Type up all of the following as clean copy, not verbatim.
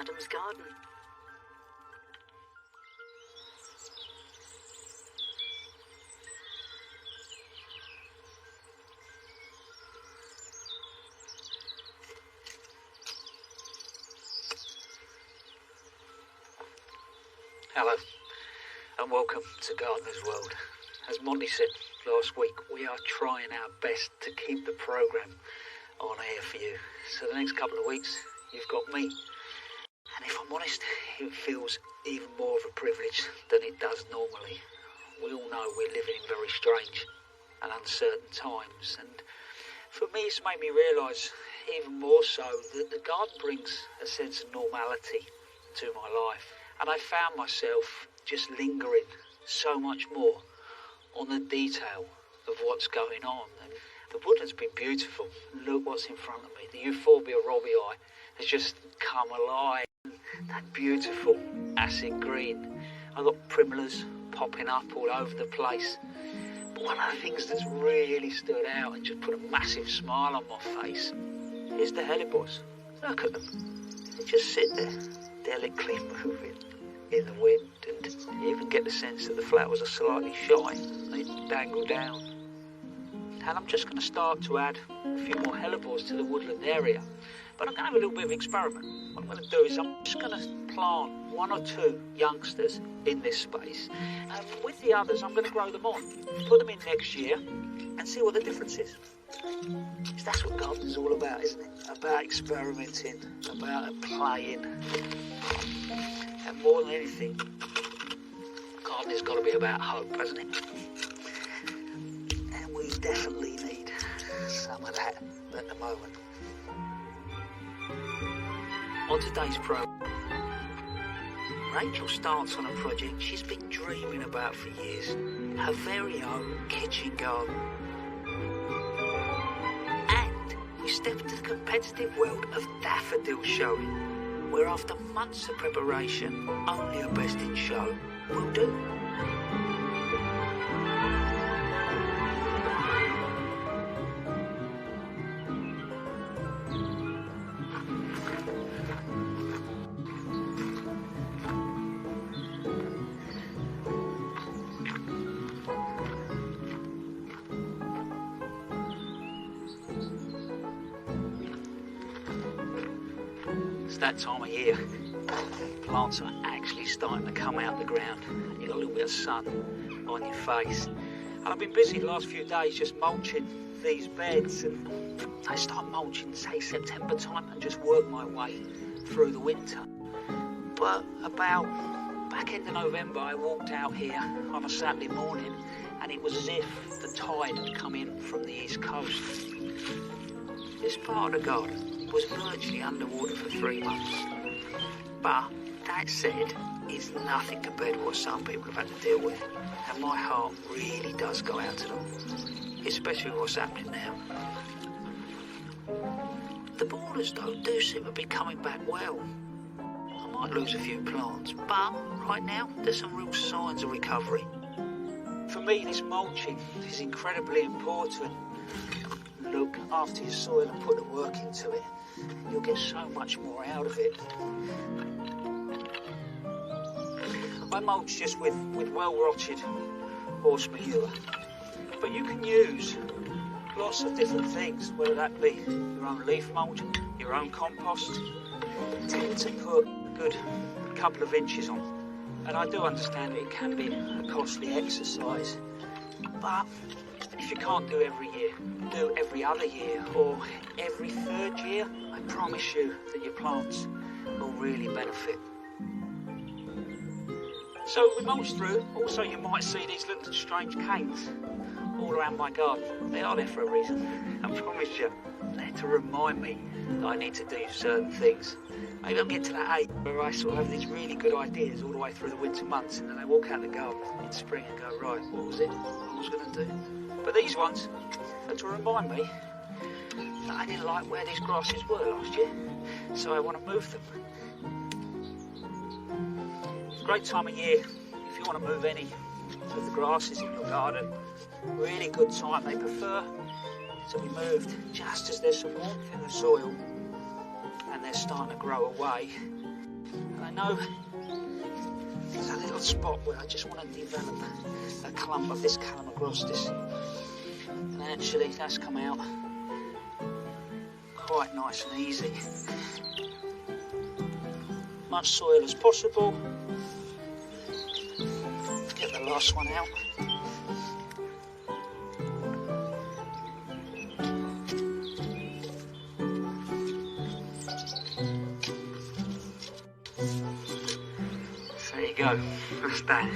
Adam's garden. Hello, and welcome to Gardeners'World. As Monty said last week, we are trying our best to keep the programme on air for you. So the next couple of weeks, you've got me. And if I'm honest, it feels even more of a privilege than it does normally. We all know we're living in very strange and uncertain times. And for me, it's made me realise even more so that the garden brings a sense of normality to my life. And I found myself just lingering so much more on the detail of what's going on. And the woodland's been beautiful. Look what's in front of me. The euphorbia robbii has just come alive. That beautiful acid green. I've got primulas popping up all over the place. But one of the things that's really stood out and just put a massive smile on my face is the hellebores. Look at them. They just sit there, delicately moving in the wind, and you even get the sense that the flowers are slightly shy. They dangle down. And I'm just going to start to add a few more hellebores to the woodland area. But I'm going to have a little bit of an experiment. What I'm going to do is I'm just going to plant one or two youngsters in this space. And with the others, I'm going to grow them on. Put them in next year and see what the difference is. Because that's what gardening's all about, isn't it? About experimenting, about playing. And more than anything, gardening's got to be about hope, hasn't it? And we definitely need some of that at the moment. On today's programme, Rachel starts on a project she's been dreaming about for years, her very own kitchen garden. And we step into the competitive world of daffodil showing, where after months of preparation, only a best in show will do. It's that time of year. Plants are actually starting to come out of the ground. You've got a little bit of sun on your face. And I've been busy the last few days just mulching these beds, and I start mulching, say, September time and just work my way through the winter. But about back end of November, I walked out here on a Saturday morning and it was as if the tide had come in from the east coast. This part of the garden was virtually underwater for 3 months. But that said, it's nothing compared to what some people have had to deal with. And my heart really does go out to them, especially with what's happening now. The borders, though, do seem to be coming back well. I might lose a few plants, but right now, there's some real signs of recovery. For me, this mulching is incredibly important. Look after your soil and put the work into it. You'll get so much more out of it. I mulch just with well-rotted horse manure. But you can use lots of different things, whether that be your own leaf mulch, your own compost. Tend to put a good couple of inches on. And I do understand that it can be a costly exercise. But if you can't do every year, do every other year or every third year, I promise you that your plants will really benefit. So we mulch through. Also, you might see these little strange canes all around my garden. They are there for a reason. I promise you, they're to remind me that I need to do certain things. Maybe I'll get to that age where I sort of have these really good ideas all the way through the winter months, and then I walk out the garden in spring and go, right, what was it I was going to do? But these ones are to remind me that I didn't like where these grasses were last year, so I want to move them. It's a great time of year if you want to move any of the grasses in your garden. Really good time. They prefer to be moved just as there's some warmth in the soil and they're starting to grow away. And I know there's a little spot where I just want to develop a clump of this Calamagrostis. And actually that's come out quite nice and easy. Much soil as possible. Get the last one out. There you go, that's that.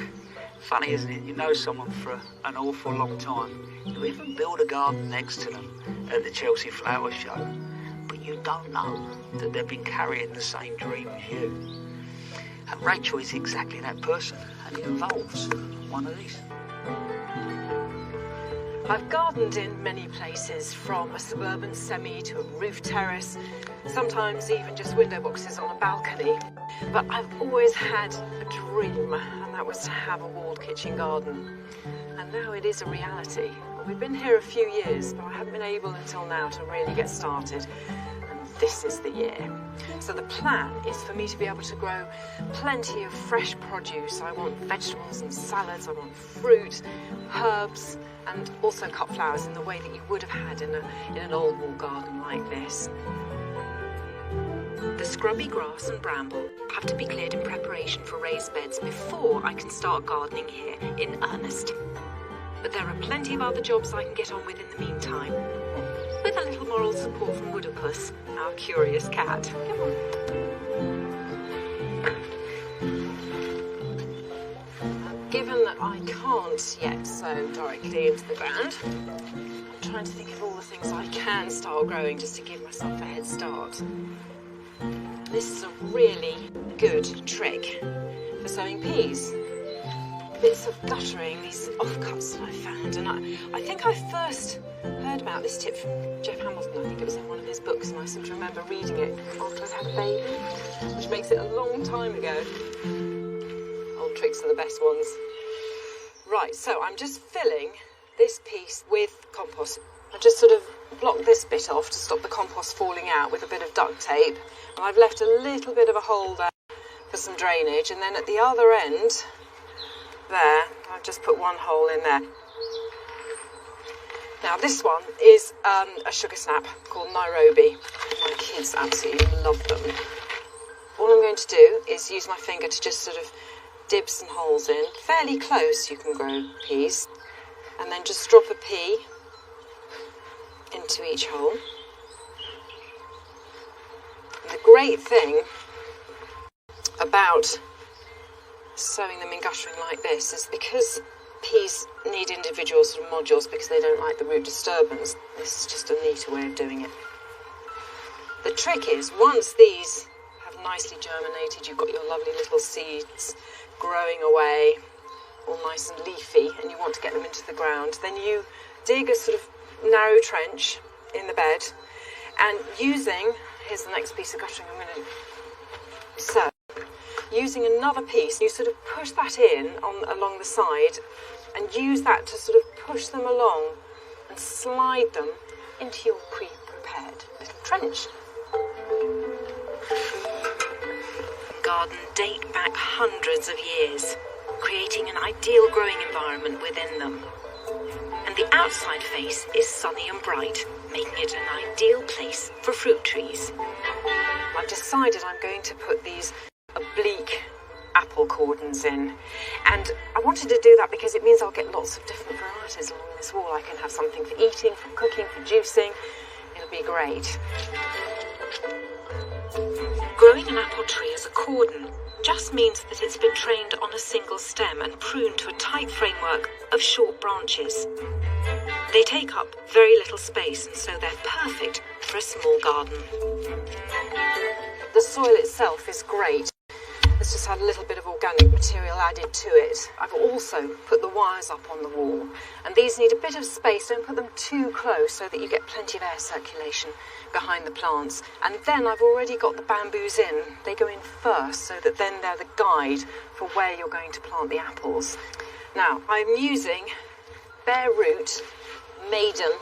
Funny, isn't it? You know someone for an awful long time. You even build a garden next to them at the Chelsea Flower Show, but you don't know that they've been carrying the same dream as you. And Rachel is exactly that person, and it involves one of these. I've gardened in many places, from a suburban semi to a roof terrace, sometimes even just window boxes on a balcony. But I've always had a dream, and that was to have a walled kitchen garden. And now it is a reality. We've been here a few years, but I haven't been able until now to really get started. And this is the year. So the plan is for me to be able to grow plenty of fresh produce. I want vegetables and salads, I want fruit, herbs, and also cut flowers in the way that you would have had in an old wall garden like this. The scrubby grass and bramble have to be cleared in preparation for raised beds before I can start gardening here in earnest. But there are plenty of other jobs I can get on with in the meantime, with a little moral support from Woodopus, our curious cat. Come on. Given that I can't yet sow directly into the ground, I'm trying to think of all the things I can start growing just to give myself a head start. This is a really good trick for sowing peas. Bits of guttering, these offcuts that I found, and I think I first heard about this tip from Jeff Hamilton. I think it was in one of his books, and I seem to remember reading it after I'd had a baby, which makes it a long time ago. Old tricks are the best ones. Right, so I'm just filling this piece with compost. I just sort of blocked this bit off to stop the compost falling out with a bit of duct tape, and I've left a little bit of a hole there for some drainage, and then at the other end there, I've just put one hole in there. Now this one is a sugar snap called Nairobi. My kids absolutely love them. All I'm going to do is use my finger to just sort of dib some holes in. Fairly close you can grow peas. And then just drop a pea into each hole. And the great thing about sowing them in guttering like this is because peas need individual sort of modules because they don't like the root disturbance. This is just a neater way of doing it. The trick is, once these have nicely germinated, you've got your lovely little seeds growing away, all nice and leafy, and you want to get them into the ground, then you dig a sort of narrow trench in the bed, and here's the next piece of guttering I'm going to sow. Using another piece, you sort of push that in along the side and use that to sort of push them along and slide them into your pre-prepared little trench. Garden date back hundreds of years, creating an ideal growing environment within them. And the outside face is sunny and bright, making it an ideal place for fruit trees. I've decided I'm going to put these oblique apple cordons in, and I wanted to do that because it means I'll get lots of different varieties along this wall. I can have something for eating, for cooking, for juicing. It'll be great. Growing an apple tree as a cordon just means that it's been trained on a single stem and pruned to a tight framework of short branches. They take up very little space, and so they're perfect for a small garden. The soil itself is great. It's just had a little bit of organic material added to it. I've also put the wires up on the wall, and these need a bit of space. Don't put them too close so that you get plenty of air circulation behind the plants. And then I've already got the bamboos in. They go in first so that then they're the guide for where you're going to plant the apples. Now, I'm using bare root maiden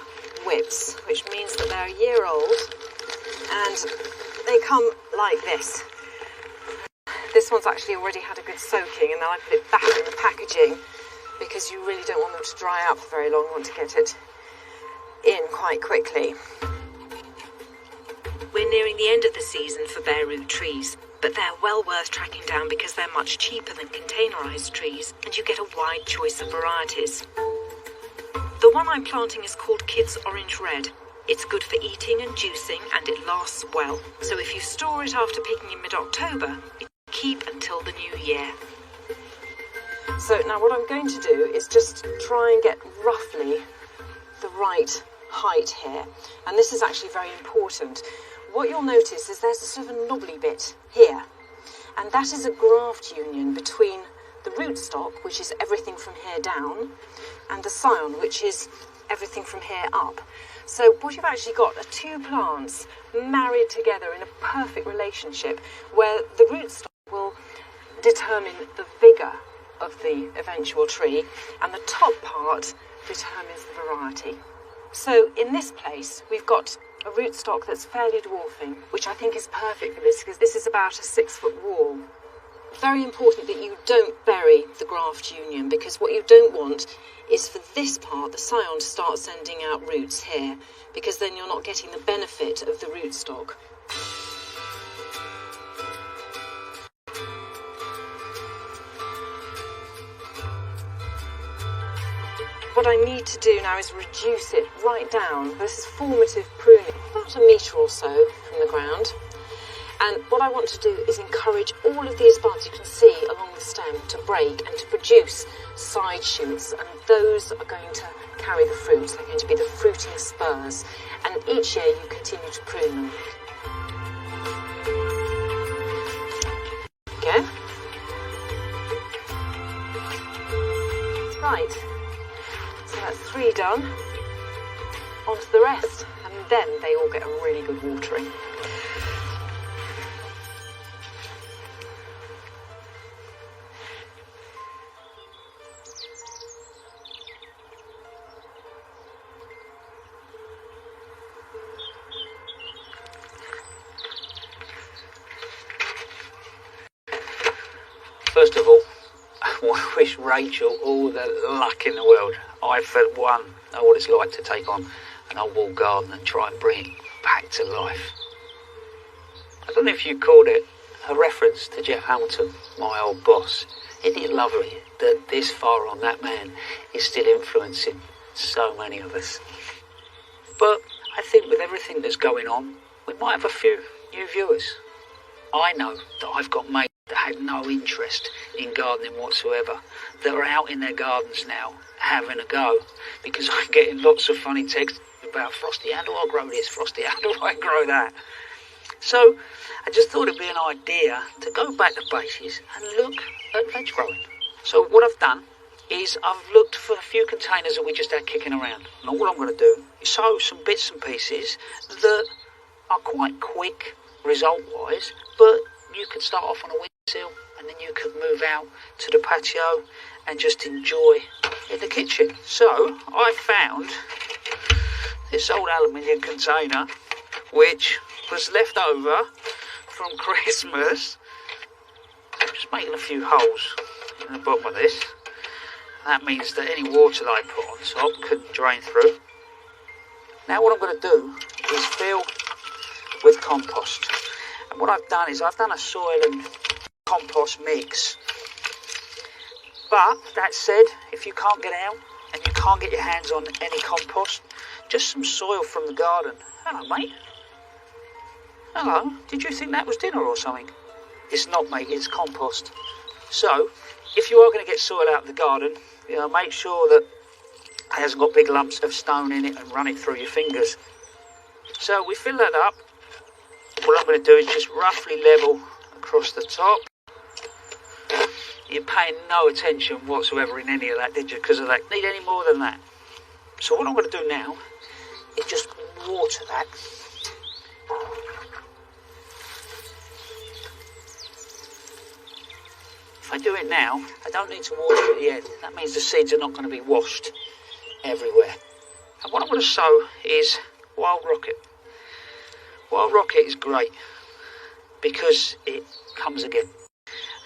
whips, which means that they're a year old, and they come like this. This one's actually already had a good soaking, and then I put it back in the packaging because you really don't want them to dry out for very long. You want to get it in quite quickly. We're nearing the end of the season for bare root trees, but they're well worth tracking down because they're much cheaper than containerised trees, and you get a wide choice of varieties. The one I'm planting is called Kids Orange Red. It's good for eating and juicing, and it lasts well. So if you store it after picking in mid-October, it can keep until the new year. So now what I'm going to do is just try and get roughly the right height here. And this is actually very important. What you'll notice is there's a sort of a knobbly bit here. And that is a graft union between the rootstock, which is everything from here down, and the scion, which is everything from here up. So what you've actually got are two plants married together in a perfect relationship where the rootstock will determine the vigour of the eventual tree and the top part determines the variety. So in this place we've got a rootstock that's fairly dwarfing, which I think is perfect for this because this is about a 6-foot wall. Very important that you don't bury the graft union, because what you don't want is for this part, the scion, to start sending out roots here, because then you're not getting the benefit of the rootstock. What I need to do now is reduce it right down. This is formative pruning, about a metre or so from the ground. And what I want to do is encourage all of these buds you can see along the stem to break and to produce side shoots, and those are going to carry the fruit. They're going to be the fruiting spurs, and each year you continue to prune them. Again. Right, so that's 3 done. On to the rest, and then they all get a really good watering. First of all, I want to wish Rachel all the luck in the world. I, for one, know what it's like to take on an old wall garden and try and bring it back to life. I don't know if you called it a reference to Jeff Hamilton, my old boss. Isn't it lovely that this far on that man is still influencing so many of us? But I think with everything that's going on, we might have a few new viewers. I know that I've got mates that had no interest in gardening whatsoever, that are out in their gardens now having a go, because I'm getting lots of funny texts about Frosty, how do I grow this? Frosty, how do I grow that? So I just thought it'd be an idea to go back to basics and look at veg growing. So what I've done is I've looked for a few containers that we just had kicking around, and all I'm going to do is sow some bits and pieces that are quite quick result-wise, but you could start off on a windowsill and then you could move out to the patio and just enjoy in the kitchen. So I found this old aluminium container which was left over from Christmas. I'm just making a few holes in the bottom of this. That means that any water that I put on top couldn't drain through. Now what I'm going to do is fill with compost. And what I've done is I've done a soil and compost mix. But that said, if you can't get out and you can't get your hands on any compost, just some soil from the garden. Hello, mate. Hello. Did you think that was dinner or something? It's not, mate. It's compost. So, if you are going to get soil out of the garden, make sure that it hasn't got big lumps of stone in it and run it through your fingers. So we fill that up. What I'm going to do is just roughly level across the top. You're paying no attention whatsoever in any of that, did you? Because of that. Need any more than that. So what I'm going to do now is just water that. If I do it now, I don't need to water it at the end. That means the seeds are not going to be washed everywhere. And what I'm going to sow is wild rocket. Wild rocket is great because it comes again.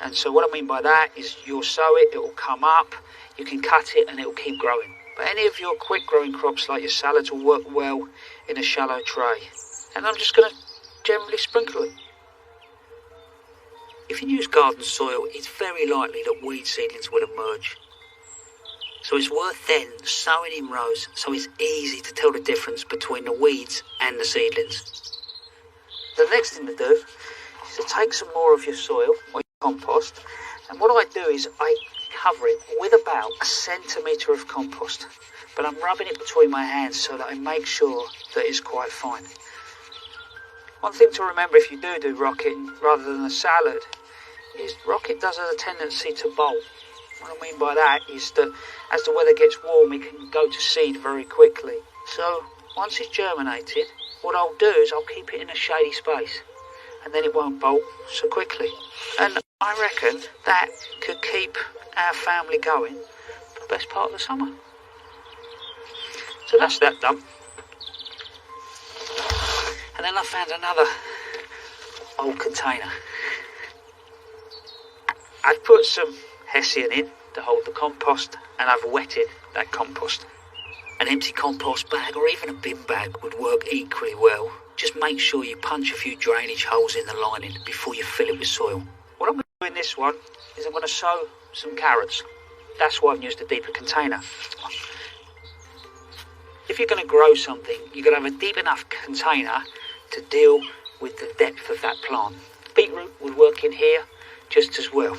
And so what I mean by that is you'll sow it, it will come up, you can cut it and it will keep growing. But any of your quick growing crops like your salads will work well in a shallow tray. And I'm just going to generally sprinkle it. If you use garden soil, it's very likely that weed seedlings will emerge. So it's worth then sowing in rows so it's easy to tell the difference between the weeds and the seedlings. The next thing to do is to take some more of your soil or your compost, and what I do is I cover it with about 1 centimetre of compost, but I'm rubbing it between my hands so that I make sure that it's quite fine. One thing to remember if you do rocket rather than a salad is rocket does have a tendency to bolt. What I mean by that is that as the weather gets warm, it can go to seed very quickly. So once it's germinated, what I'll do is I'll keep it in a shady space, and then it won't bolt so quickly. And I reckon that could keep our family going for the best part of the summer. So that's that done. And then I found another old container. I've put some hessian in to hold the compost, and I've wetted that compost. An empty compost bag or even a bin bag would work equally well. Just make sure you punch a few drainage holes in the lining before you fill it with soil. What I'm going to do in this one is I'm going to sow some carrots. That's why I've used a deeper container. If you're going to grow something, you're going to have a deep enough container to deal with the depth of that plant. Beetroot would work in here just as well.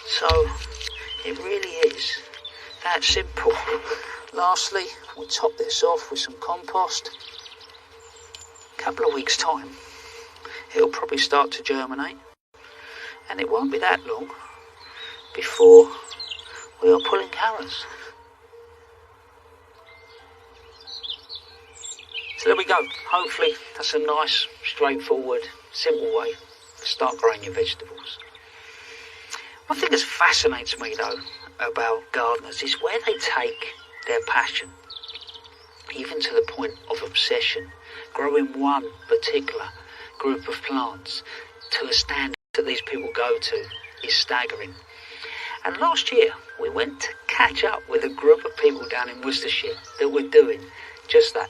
So it really is that simple. Lastly, we'll top this off with some compost. A couple of weeks' time, it'll probably start to germinate, and it won't be that long before we are pulling carrots. So there we go. Hopefully that's a nice, straightforward, simple way to start growing your vegetables. One thing that fascinates me though about gardeners is where they take their passion, even to the point of obsession. Growing one particular group of plants to a standard that these people go to is staggering. And last year we went to catch up with a group of people down in Worcestershire that were doing just that.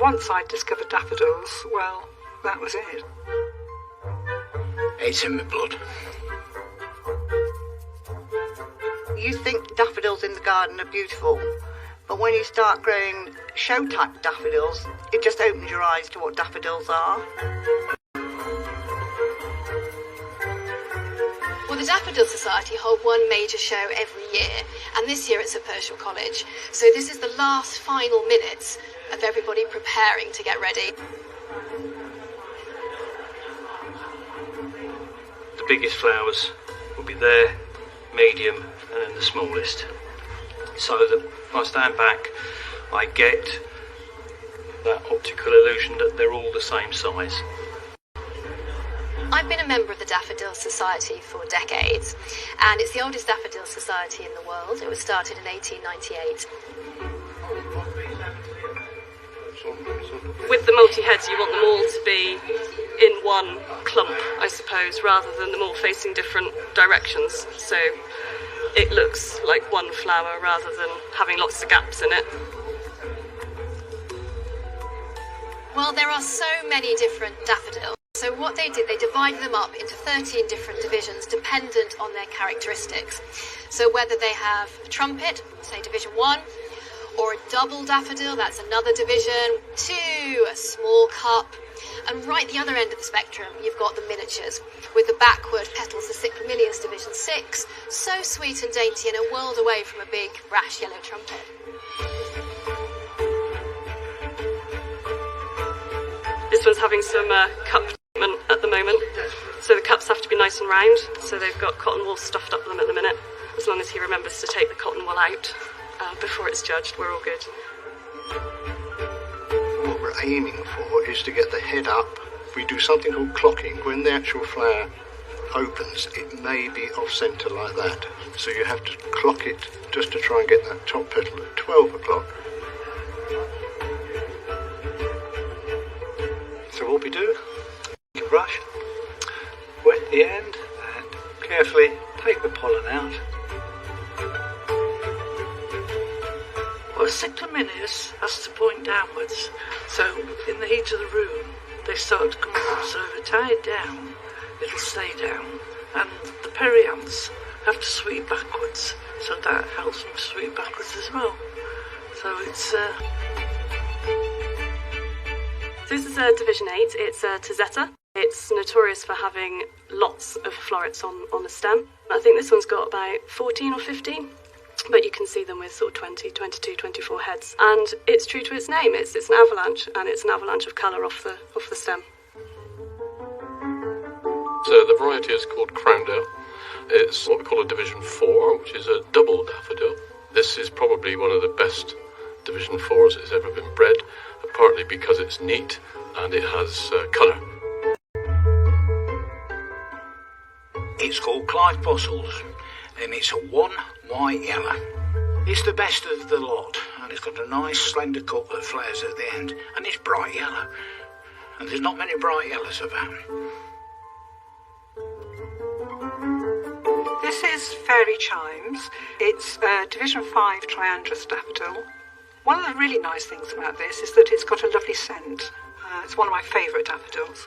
Once I discovered daffodils, well, that was it. It's in my blood. You think daffodils in the garden are beautiful, but when you start growing show-type daffodils, it just opens your eyes to what daffodils are. Well, the Daffodil Society hold one major show every year, and this year it's at Pershore College. So this is the last final minutes of everybody preparing to get ready. The biggest flowers will be there, medium, and then the smallest. So that if I stand back, I get that optical illusion that they're all the same size. I've been a member of the Daffodil Society for decades, and it's the oldest daffodil society in the world. It was started in 1898. With the multi-heads, you want them all to be in one clump, I suppose, rather than them all facing different directions. So it looks like one flower rather than having lots of gaps in it. Well, there are so many different daffodils. So what they did, they divided them up into 13 different divisions dependent on their characteristics. So whether they have a trumpet, say division 1, or a double daffodil, that's another division, 2, a small cup, and right at the other end of the spectrum, you've got the miniatures, with the backward petals, the cyclaminius division 6, so sweet and dainty and a world away from a big, brash yellow trumpet. This one's having some cup treatment at the moment, so the cups have to be nice and round, so they've got cotton wool stuffed up them at the minute. As long as he remembers to take the cotton wool out before it's judged, we're all good. What we're aiming for is to get the head up. We do something called clocking. When the actual flower opens, it may be off-centre like that. So you have to clock it just to try and get that top petal at 12 o'clock. So what we do, brush, wet the end and carefully take the pollen out. Well, Cyclaminus has to point downwards, so in the heat of the room they start to come up. So if you tie it down, it'll stay down, and the perianths have to sweep backwards, so that helps them sweep backwards as well. So it's This is Division 8, it's Tazetta. It's notorious for having lots of florets on the stem. I think this one's got about 14 or 15, but you can see them with sort of 20, 22, 24 heads. And it's true to its name, it's an avalanche, and it's an avalanche of colour off the stem. So the variety is called Crowndale. It's what we call a Division 4, which is a double daffodil. This is probably one of the best Division 4s that's ever been bred, partly because it's neat and it has colour. It's called Clive Fossils, and it's a 1 white yellow. It's the best of the lot, and it's got a nice slender cut that flares at the end, and it's bright yellow. And there's not many bright yellows about. This is Fairy Chimes. It's a Division 5 Triandrous daffodil. One of the really nice things about this is that it's got a lovely scent. It's one of my favourite daffodils.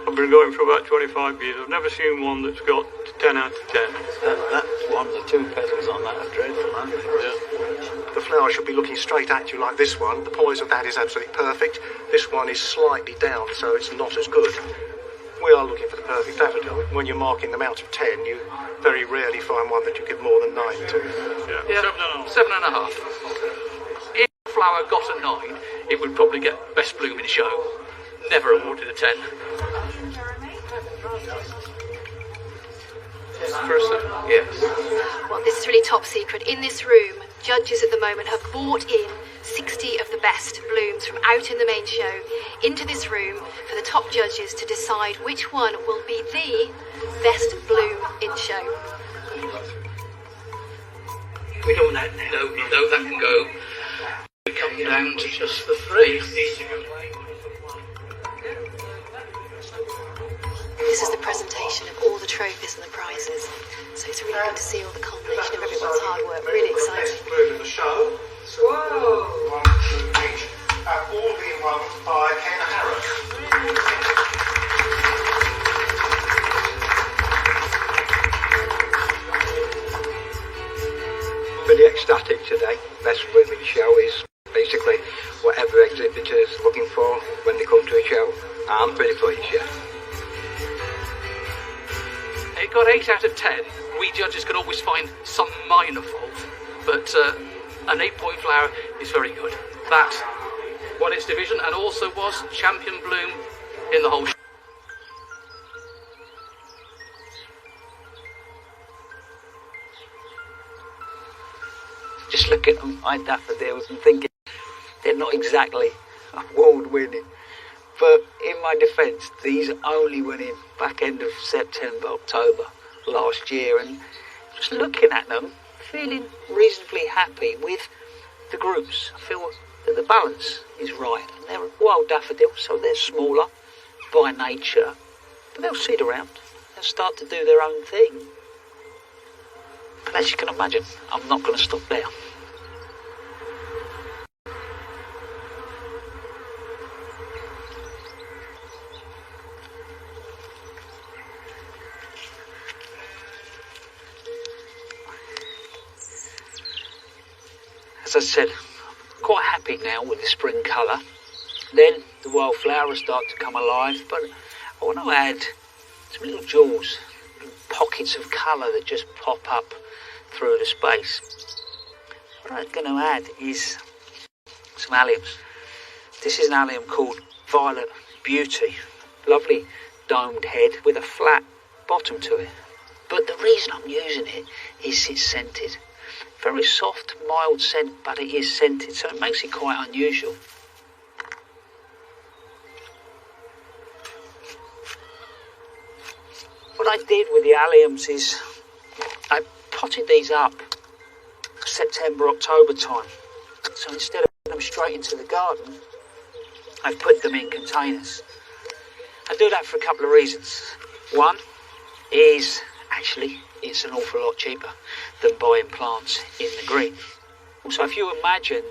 I've been going for about 25 years. I've never seen one that's got 10 out of 10. That one, the two petals on that are dreadful, aren't they? Yeah. The flower should be looking straight at you like this one. The poise of that is absolutely perfect. This one is slightly down, so it's not as good. We are looking for the perfect daffodil. When you're marking them out of 10, you very rarely find one that you give more than 9 to. Yeah. 7.5. If the flower got a 9, it would probably get best bloom in show. Never awarded a 10. Yes. Well, this is really top secret. In this room, judges at the moment have brought in 60 of the best blooms from out in the main show into this room for the top judges to decide which one will be the best bloom in show. We don't know, that can go. We come down to just the 3. This is the presentation of all the trophies and the prizes. So it's really good to see all the culmination of everyone's hard work. Really exciting. Bloom in the show. Whoa! 1, 2 each. All being won by Ken Harris. Pretty ecstatic today. Best blooming show is basically whatever exhibitor's looking for when they come to a show. I'm pretty pleased, yeah. It got 8 out of 10. We judges can always find some minor fault, but an 8-point flower is very good. That won its division and also was champion bloom in the whole show. Just look at them, my daffodils, and thinking they're not exactly award-winning. But in my defence, these only went in back end of September, October last year, and just looking at them, feeling reasonably happy with the groups. I feel that the balance is right. And they're wild daffodils, so they're smaller by nature, but they'll sit around and start to do their own thing. But as you can imagine, I'm not going to stop there. As I said, I'm quite happy now with the spring colour. Then the wildflowers start to come alive, but I want to add some little jewels, pockets of colour that just pop up through the space. What I'm going to add is some alliums. This is an allium called Violet Beauty. Lovely domed head with a flat bottom to it. But the reason I'm using it is it's scented. Very soft, mild scent, but it is scented, so it makes it quite unusual. What I did with the alliums is I potted these up September, October time. So instead of them straight into the garden, I've put them in containers. I do that for a couple of reasons. One is, actually, it's an awful lot cheaper than buying plants in the green. Also, if you imagine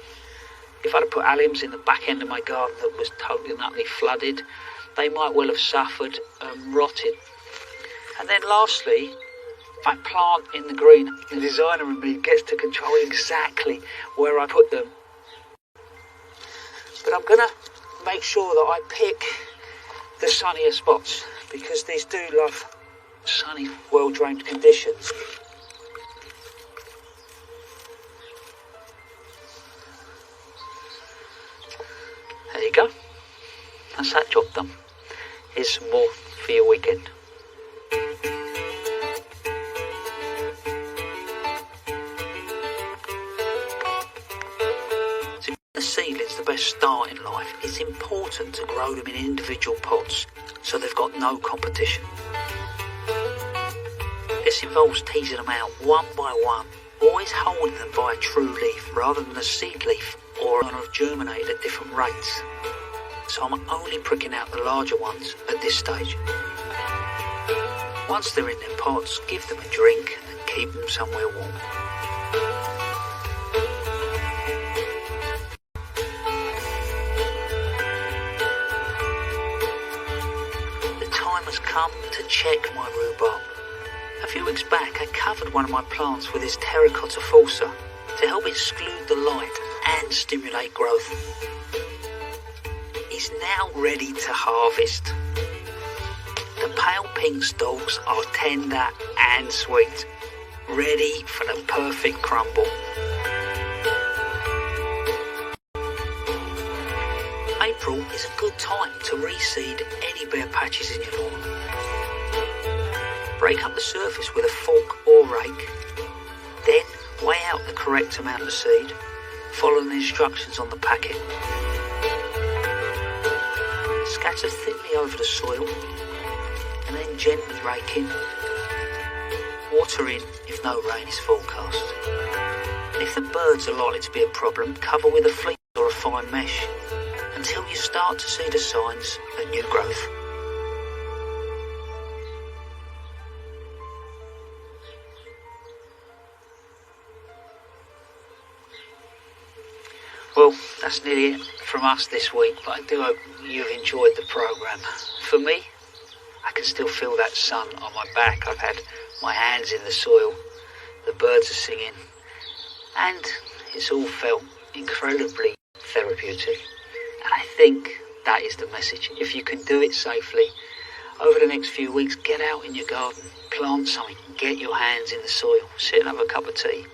if I'd have put alliums in the back end of my garden that was totally and utterly flooded, they might well have suffered and rotted. And then lastly, if I plant in the green, the designer in me gets to control exactly where I put them. But I'm going to make sure that I pick the sunnier spots, because these do love sunny, well-drained conditions. There you go. That's that job done. Here's some more for your weekend. To give the seedlings the best start in life, it's important to grow them in individual pots so they've got no competition. This involves teasing them out one by one, always holding them by a true leaf rather than a seed leaf or one have germinated at different rates. So I'm only pricking out the larger ones at this stage. Once they're in their pots, give them a drink and keep them somewhere warm. The time has come to check my rhubarb. A few weeks back I covered one of my plants with this terracotta falsa to help exclude the light and stimulate growth. He's now ready to harvest. The pale pink stalks are tender and sweet, ready for the perfect crumble. April is a good time to reseed any bare patches in your lawn. Break up the surface with a fork or rake, then weigh out the correct amount of seed, following the instructions on the packet. Scatter thinly over the soil and then gently rake in. Water in if no rain is forecast. And if the birds are likely to be a problem, cover with a fleece or a fine mesh until you start to see the signs of new growth. Well, that's nearly it from us this week, but I do hope you've enjoyed the programme. For me, I can still feel that sun on my back. I've had my hands in the soil, the birds are singing, and it's all felt incredibly therapeutic. And I think that is the message. If you can do it safely, over the next few weeks, get out in your garden, plant something, get your hands in the soil, sit and have a cup of tea.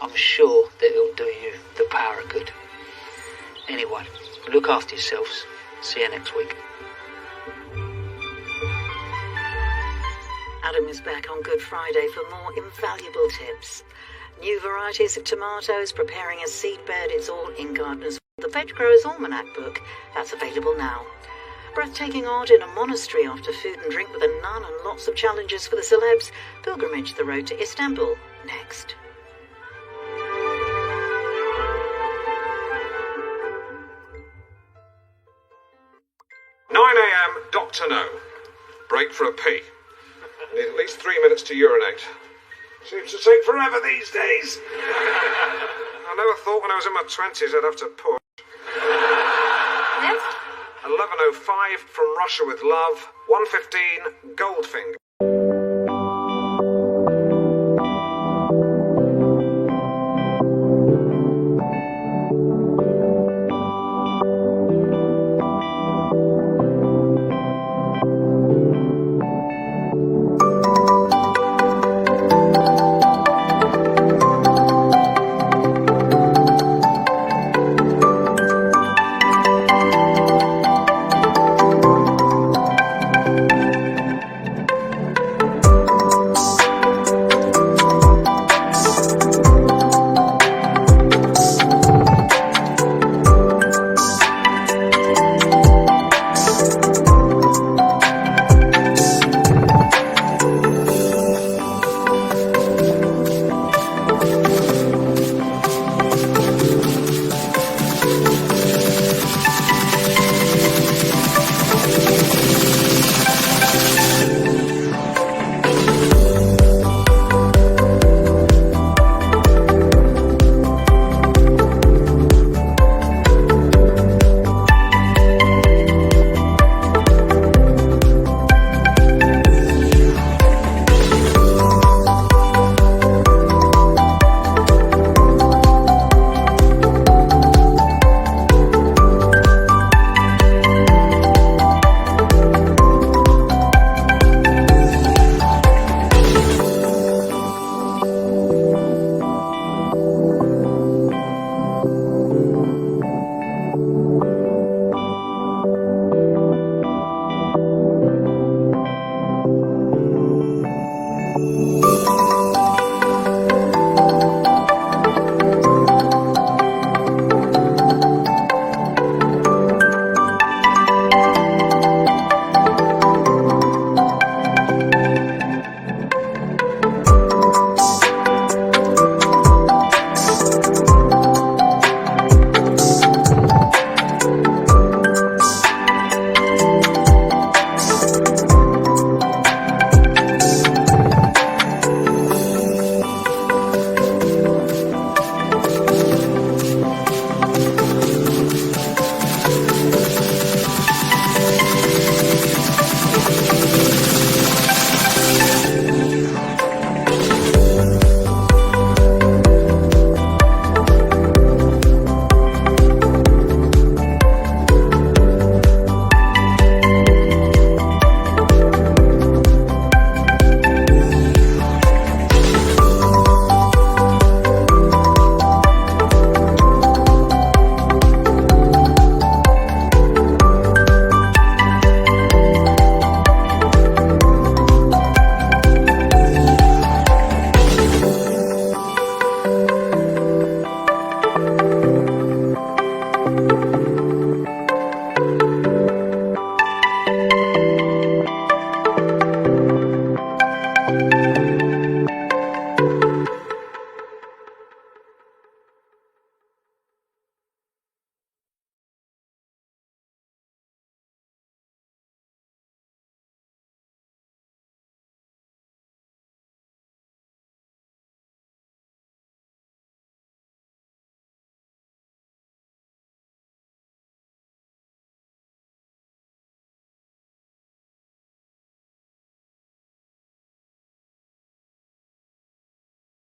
I'm sure that it'll do you the power of good. Anyway, look after yourselves. See you next week. Adam is back on Good Friday for more invaluable tips. New varieties of tomatoes, preparing a seed bed, it's all in Gardeners'World. The Veg Growers Almanac book, that's available now. Breathtaking art in a monastery after food and drink with a nun and lots of challenges for the celebs. Pilgrimage, the road to Istanbul, next. 9 a.m, Dr. No. Break for a pee. Need at least 3 minutes to urinate. Seems to take forever these days. I never thought when I was in my 20s I'd have to push. Next. 11:05 from Russia with love. 1:15 Goldfinger.